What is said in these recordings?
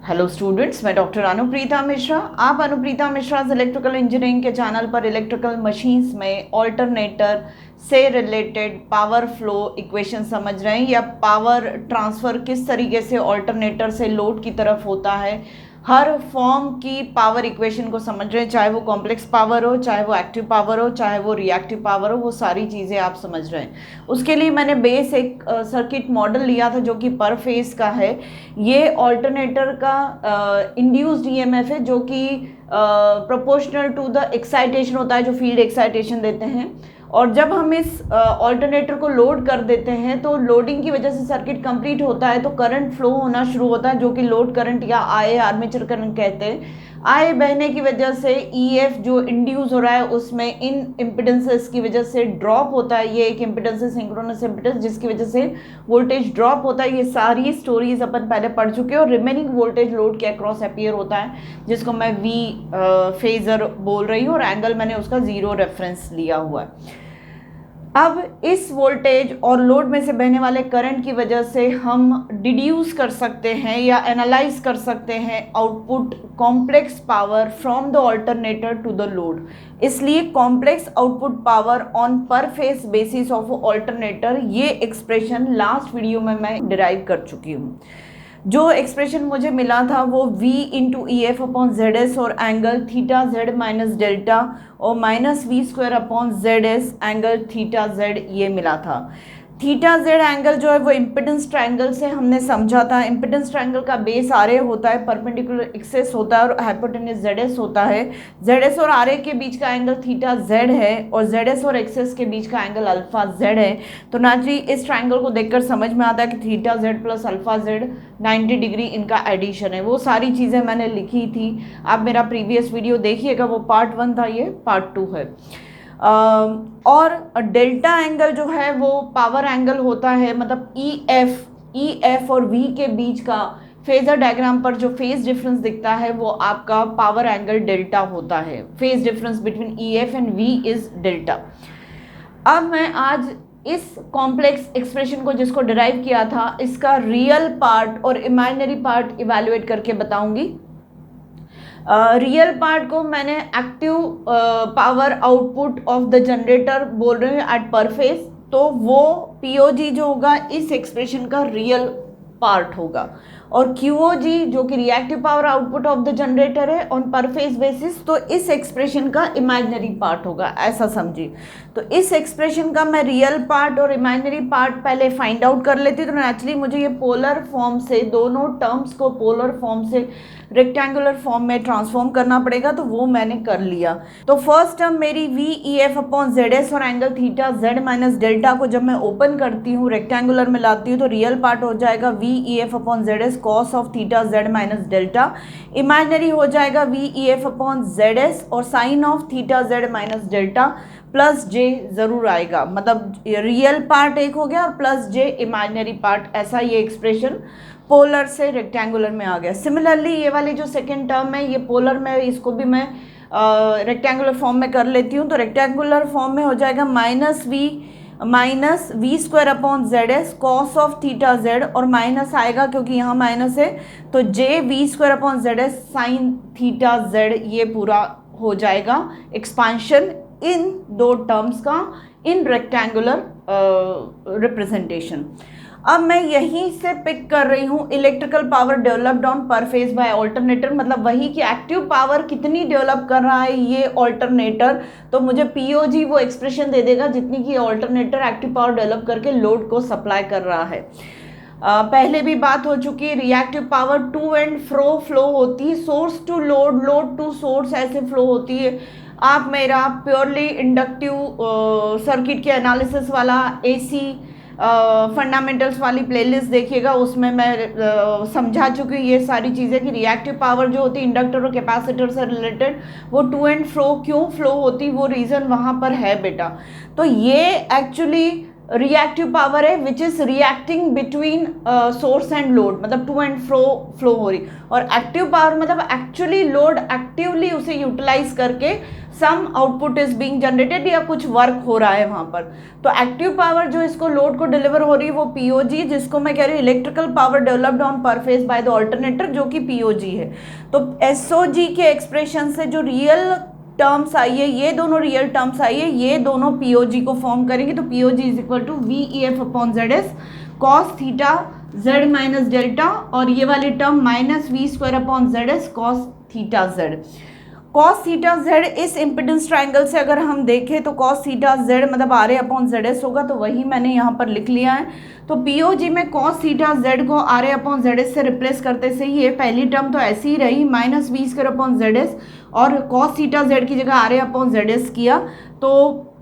Hello students, मैं doctor Anupreeta Mishra. आप Anupreeta Mishra electrical engineering के चैनल पर इलेक्ट्रिकल मशीन्स में ऑल्टरनेटर से रिलेटेड पावर फ्लो इक्वेशन समझ रहे हैं, या पावर ट्रांसफ़र किस तरीके से ऑल्टरनेटर से लोड की तरफ होता है। हर फॉर्म की पावर इक्वेशन को समझ रहे हैं, चाहे वो कॉम्प्लेक्स पावर हो, चाहे वो एक्टिव पावर हो, चाहे वो रिएक्टिव पावर हो, वो सारी चीज़ें आप समझ रहे हैं। उसके लिए मैंने बेस एक सर्किट मॉडल लिया था जो कि पर फेस का है। ये ऑल्टरनेटर का इंड्यूस्ड ईएमएफ है जो कि प्रोपोर्शनल टू द एक्साइटेशन होता है, जो फील्ड एक्साइटेशन देते हैं। और जब हम इस ऑल्टरनेटर को लोड कर देते हैं तो लोडिंग की वजह से सर्किट कंप्लीट होता है, तो करंट फ्लो होना शुरू होता है, जो कि लोड करंट या आई आर्मेचर करंट कहते हैं। आई बहने की वजह से ईएफ जो इंड्यूस हो रहा है उसमें इन इम्पिडेंसेस की वजह से ड्रॉप होता है। ये एक इम्पिडेंस है, सिंक्रोनस इम्पिडेंस, जिसकी वजह से वोल्टेज ड्रॉप होता है। ये सारी स्टोरीज अपन पहले पढ़ चुके हैं। और रिमेनिंग वोल्टेज लोड के अक्रॉस अपीयर होता है, जिसको मैं वी फेजर बोल रही हूँ, और एंगल मैंने उसका 0 रेफरेंस लिया हुआ है। अब इस वोल्टेज और लोड में से बहने वाले करंट की वजह से हम डिड्यूस कर सकते हैं या एनालाइज कर सकते हैं output complex power from the alternator to the load. इसलिए कॉम्प्लेक्स आउटपुट पावर ऑन पर फेस बेसिस ऑफ ऑल्टरनेटर, ये एक्सप्रेशन लास्ट वीडियो में मैं डिराइव कर चुकी हूँ। जो एक्सप्रेशन मुझे मिला था वो V into E F upon Z S और angle theta Z minus delta और minus V square upon Z S angle theta Z, ये मिला था। थीटा जेड एंगल जो है वो इम्पिडेंस ट्रायंगल से हमने समझा था। इम्पिडेंस ट्रायंगल का बेस आर ए होता है, परपेंडिकुलर एक्सेस होता है और हाइपोटेन्यूज जेड एस होता है। जेड एस और आर ए के बीच का एंगल थीटा जेड है और जेड एस और एक्सेस के बीच का एंगल अल्फा जेड है। तो नेचुरली इस ट्रायंगल को देखकर समझ में आता है कि theta Z plus alpha Z 90 degree इनका एडिशन है। वो सारी चीज़ें मैंने लिखी थी, आप मेरा प्रीवियस वीडियो देखिएगा, वो पार्ट 1 था, ये पार्ट 2 है। और डेल्टा एंगल जो है वो पावर एंगल होता है, मतलब ई एफ और वी के बीच का फेजर डायग्राम पर जो फेज डिफरेंस दिखता है वो आपका पावर एंगल डेल्टा होता है। Phase difference between E F and V is delta. अब मैं आज इस कॉम्प्लेक्स एक्सप्रेशन को, जिसको डिराइव किया था, इसका रियल पार्ट और इमेजिनरी पार्ट इवैल्यूएट करके बताऊंगी। रियल पार्ट को मैंने active power output of the generator बोल रही हूँ एट पर फेस, तो वो पीओजी जो होगा इस एक्सप्रेशन का रियल पार्ट होगा, और क्यूओजी जो कि reactive power output of the generator है ऑन पर फेस बेसिस, तो इस एक्सप्रेशन का इमेजिनरी पार्ट होगा, ऐसा समझिए। तो इस एक्सप्रेशन का मैं रियल पार्ट और इमेजिनरी पार्ट पहले फाइंड आउट कर लेती, तो नेचुरली मुझे ये पोलर फॉर्म से, दोनों टर्म्स को पोलर फॉर्म से रेक्टेंगुलर फॉर्म में ट्रांसफॉर्म करना पड़ेगा, तो वो मैंने कर लिया। तो फर्स्ट टर्म मेरी V E F upon Z S और angle theta Z minus delta को जब मैं ओपन करती हूँ, रेक्टेंगुलर में लाती हूँ, तो रियल पार्ट हो जाएगा V E F upon Z S cos of theta Z minus delta. Imaginary हो जाएगा V E F upon Z S और sine of theta Z minus delta plus J जरूर आएगा, मतलब रियल पार्ट एक हो गया और प्लस जे इमेजिनरी पार्ट, ऐसा ये एक्सप्रेशन पोलर से रेक्टेंगुलर में आ गया। सिमिलरली ये वाली जो सेकेंड टर्म है ये पोलर में, इसको भी मैं रेक्टेंगुलर फॉर्म में कर लेती हूँ। तो रेक्टेंगुलर फॉर्म में हो जाएगा minus V square upon Z S cos of theta Z, और माइनस आएगा क्योंकि यहाँ माइनस है, तो J V square upon Z S sine theta Z, ये पूरा हो जाएगा एक्सपांशन इन दो टर्म्स का इन रेक्टेंगुलर रिप्रेजेंटेशन। अब मैं यहीं से पिक कर रही हूँ इलेक्ट्रिकल पावर डेवलप्ड ऑन पर फेज बाय ऑल्टरनेटर, मतलब वही कि एक्टिव पावर कितनी डेवलप कर रहा है ये ऑल्टरनेटर, तो मुझे पीओजी वो एक्सप्रेशन दे देगा जितनी कि ऑल्टरनेटर एक्टिव पावर डेवलप करके लोड को सप्लाई कर रहा है। पहले भी बात हो चुकी है, reactive power to and flow होती है, source to load, load to source, ऐसे फ्लो होती है। आप मेरा प्योरली इंडक्टिव सर्किट के एनालिसिस वाला एसी फंडामेंटल्स वाली प्लेलिस्ट देखिएगा, उसमें मैं समझा चुकी हूँ ये सारी चीज़ें कि रिएक्टिव पावर जो होती है इंडक्टर और कैपेसिटर से रिलेटेड, वो टू एंड फ्रो क्यों फ्लो होती, वो रीज़न वहाँ पर है बेटा। तो ये एक्चुअली रिएक्टिव पावर है which is reacting between source and load, मतलब टू एंड फ्लो हो रही। और एक्टिव पावर मतलब एक्चुअली लोड एक्टिवली उसे यूटिलाइज करके सम आउटपुट इज बीइंग जनरेटेड, या कुछ वर्क हो रहा है वहाँ पर। तो एक्टिव पावर जो इसको लोड को डिलीवर हो रही है वो पीओजी, जिसको मैं कह रही हूँ इलेक्ट्रिकल पावर डेवलप्ड ऑन पर फेज बाय द ऑल्टरनेटर, जो कि पीओजी है। तो एसओजी के एक्सप्रेशन से जो रियल टर्म्स आई है, ये दोनों रियल टर्म्स आई है, ये दोनों पीओजी को फॉर्म करेंगे। तो POG is equal to V E F upon Z S cos theta Z minus delta, और ये वाली term minus V square upon Z S cos theta Z. Cos theta Z इस इम्पिडेंस ट्राइंगल से अगर हम देखें तो कॉस थीटा जेड मतलब R A upon Z S होगा, तो वही मैंने यहाँ पर लिख लिया है। तो पीओजी में कॉस थीटा जेड को R A upon Z S से रिप्लेस करते से ये पहली टर्म तो ऐसी ही रही, minus V square upon Z S, और कॉस थीटा जेड की जगह R A upon Z S किया। तो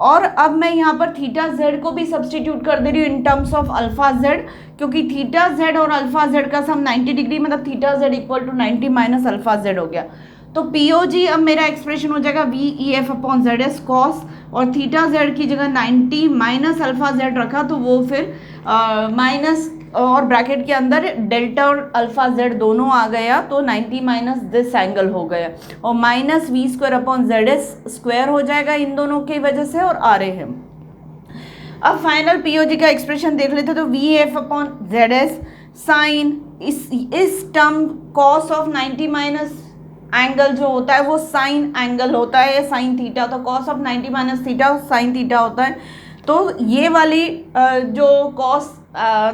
और अब मैं यहाँ पर थीटा जेड को भी सब्सटीट्यूट कर दे रही हूँ in terms of alpha Z, क्योंकि थीटा जेड और अल्फा जेड का सम 90 डिग्री, मतलब theta Z equal to 90 minus alpha Z हो गया। तो पीओजी अब मेरा एक्सप्रेशन हो जाएगा V E F upon Z S cos, और थीटा जेड की जगह 90 माइनस अल्फा जेड रखा, तो वो फिर माइनस और ब्रैकेट के अंदर डेल्टा और अल्फा जेड दोनों आ गया, तो 90 माइनस दिस एंगल हो गया, और minus V square upon Z S square हो जाएगा इन दोनों की वजह से, और आ रहे हैं। अब फाइनल पीओजी का एक्सप्रेशन देख लेते, तो V F upon Z S sine इस term cos of 90 minus angle जो होता है वो साइन एंगल होता है, साइन थीटा, तो cos of 90 minus theta sine theta होता है। तो ये वाली जो कॉस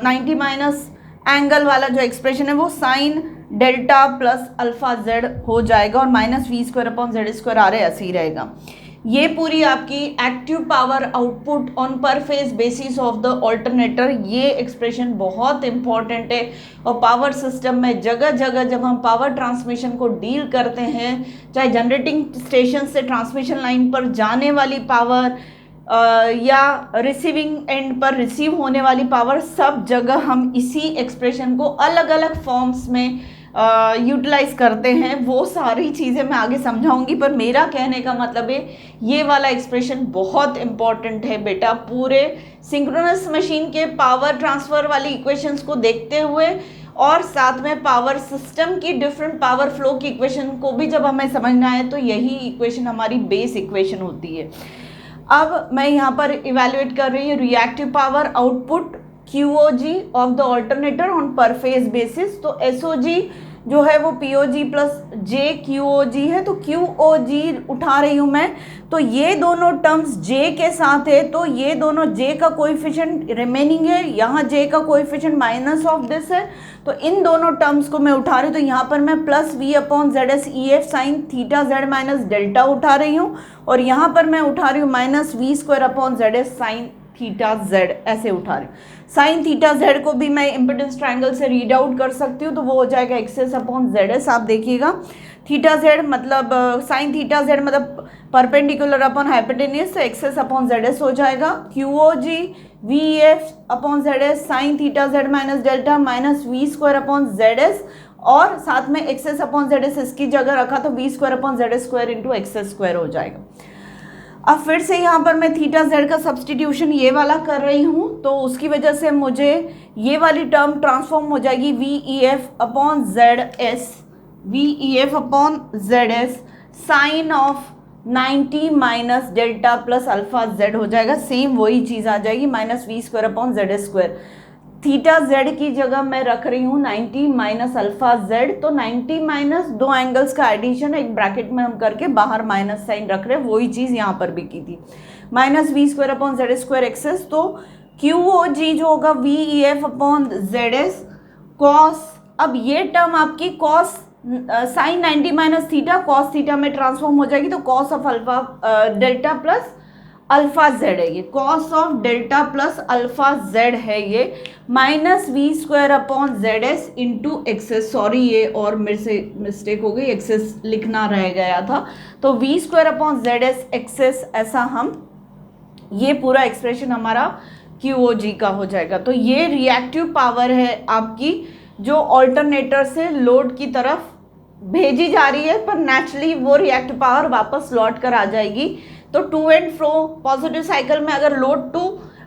90 माइनस एंगल वाला जो एक्सप्रेशन है वो sine delta plus alpha Z हो जाएगा, और minus V square upon Z square आ रहे ऐसे ही रहेगा। ये पूरी आपकी एक्टिव पावर आउटपुट ऑन पर phase basis of the alternator, ये एक्सप्रेशन बहुत इंपॉर्टेंट है। और पावर सिस्टम में जगह जगह जब हम पावर ट्रांसमिशन को डील करते हैं, चाहे जनरेटिंग स्टेशन से ट्रांसमिशन लाइन पर जाने वाली पावर या रिसीविंग एंड पर रिसीव होने वाली पावर, सब जगह हम इसी एक्सप्रेशन को अलग अलग फॉर्म्स में यूटिलाइज करते हैं। वो सारी चीज़ें मैं आगे समझाऊंगी, पर मेरा कहने का मतलब है ये वाला एक्सप्रेशन बहुत इंपॉर्टेंट है बेटा। पूरे सिंक्रोनस मशीन के पावर ट्रांसफ़र वाली इक्वेशंस को देखते हुए, और साथ में पावर सिस्टम की डिफरेंट पावर फ्लो की इक्वेशन को भी जब हमें समझना है, तो यही इक्वेशन हमारी बेस इक्वेशन होती है। अब मैं यहाँ पर इवेल्युएट कर रही हूँ reactive power output QOG of the alternator on पर फेज बेसिस। तो SOG जो है वो POG प्लस J QOG है, तो QOG उठा रही हूँ मैं। तो ये दोनों टर्म्स J के साथ है, तो ये दोनों J का कोएफिशिएंट रिमेनिंग है, यहाँ J का कोएफिशिएंट माइनस ऑफ दिस है, तो इन दोनों टर्म्स को मैं उठा रही हूँ। तो यहाँ पर मैं plus V upon Z S E F sine theta Z minus delta उठा रही हूँ, और यहाँ पर मैं उठा रही हूँ minus V square upon Z S sine theta Z, ऐसे उठा रही हूँ। साइन थीटा जेड को भी मैं इम्पिडेंस ट्रायंगल से रीड आउट कर सकती हूँ, तो वो हो जाएगा एक्सेस अपॉन जेड एस। आप देखिएगा थीटा जेड मतलब साइन थीटा जेड मतलब परपेंडिकुलर अपॉन हाइपोटेन्यूज, तो एक्सेस अपॉन जेड एस हो जाएगा। QOG V F upon Z S sine theta Z minus delta minus V square upon Z S, और साथ में एक्सेस अपॉन जेड एस इसकी जगह रखा, तो V square upon Z S square into X S square हो जाएगा। अब फिर से यहाँ पर मैं थीटा जेड का सब्सटीट्यूशन ये वाला कर रही हूँ, तो उसकी वजह से मुझे ये वाली टर्म ट्रांसफॉर्म हो जाएगी V E F upon Z S, V E F upon Z S sine of 90 minus delta plus alpha Z हो जाएगा। सेम वही चीज़ आ जाएगी, minus V square upon Z S square. Theta Z की जगह मैं रख रही हूँ 90 माइनस अल्फा जेड, तो 90 माइनस दो एंगल्स का एडिशन एक ब्रैकेट में हम करके बाहर माइनस साइन रख रहे हैं, वही चीज़ यहाँ पर भी की थी। Minus V square upon Z square X S, तो QOG जो होगा V E F upon Z S cos, अब ये टर्म आपकी cos sine 90 minus theta cos theta में ट्रांसफॉर्म हो जाएगी, तो cos of alpha delta plus alpha Z है ये, cos of delta plus alpha Z है ये, minus V square upon Z S into X S, sorry ये और मेरे से मिस्टेक हो गई, एक्सेस लिखना रह गया था, तो V square upon Z S X S, ऐसा हम ये पूरा एक्सप्रेशन हमारा QOG का हो जाएगा। तो ये रिएक्टिव पावर है आपकी, जो ऑल्टरनेटर से लोड की तरफ भेजी जा रही है, पर नेचुरली वो रिएक्टिव पावर वापस लौट कर आ जाएगी। तो to and fro positive cycle में अगर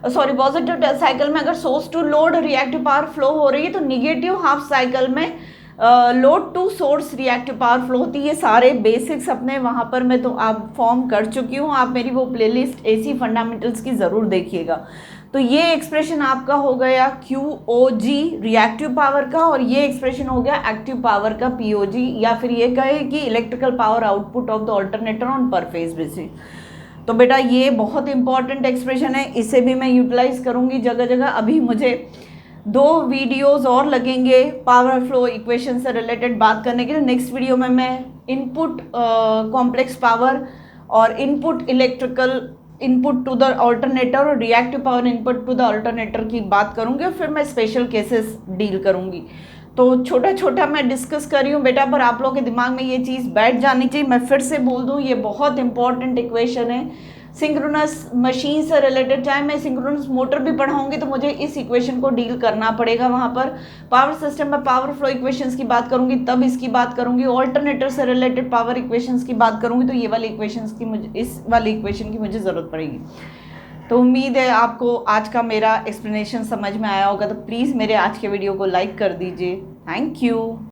पॉजिटिव साइकिल में अगर source to load reactive power flow हो रही है, तो निगेटिव हाफ साइकिल में load to source reactive power flow होती है, ये सारे बेसिक्स अपने वहाँ पर मैं तो आप फॉर्म कर चुकी हूँ। आप मेरी वो प्लेलिस्ट एसी फंडामेंटल्स की ज़रूर देखिएगा। तो ये एक्सप्रेशन आपका हो गया QOG रिएक्टिव पावर का, और ये एक्सप्रेशन हो गया एक्टिव पावर का POG, या फिर ये कहे कि electrical power output of the alternator on पर फेज बेसिस। तो बेटा ये बहुत इंपॉर्टेंट एक्सप्रेशन है, इसे भी मैं यूटिलाइज करूँगी जगह जगह। अभी मुझे 2 वीडियोस और लगेंगे पावर फ्लो इक्वेशन से रिलेटेड बात करने के लिए। नेक्स्ट वीडियो में मैं इनपुट कॉम्प्लेक्स पावर और input electrical input to the alternator और reactive power input to the alternator की बात करूंगी, और फिर मैं स्पेशल केसेस डील करूंगी। तो छोटा छोटा मैं डिस्कस कर रही हूँ बेटा, पर आप लोगों के दिमाग में ये चीज़ बैठ जानी चाहिए। मैं फिर से बोल दूँ, ये बहुत इंपॉर्टेंट इक्वेशन है सिंक्रोनस मशीन से रिलेटेड। चाहे मैं सिंक्रोनस मोटर भी पढ़ाऊंगी तो मुझे इस इक्वेशन को डील करना पड़ेगा। वहाँ पर पावर सिस्टम में पावर फ्लो इक्वेशंस की बात करूंगी, तब इसकी बात करूंगी। ऑल्टरनेटर से रिलेटेड पावर इक्वेशंस की बात करूंगी तो ये वाली इक्वेशंस की मुझे, इस वाली इक्वेशन की मुझे ज़रूरत पड़ेगी। तो उम्मीद है आपको आज का मेरा एक्सप्लेनेशन समझ में आया होगा। तो प्लीज़ मेरे आज के वीडियो को लाइक कर दीजिए। Thank you.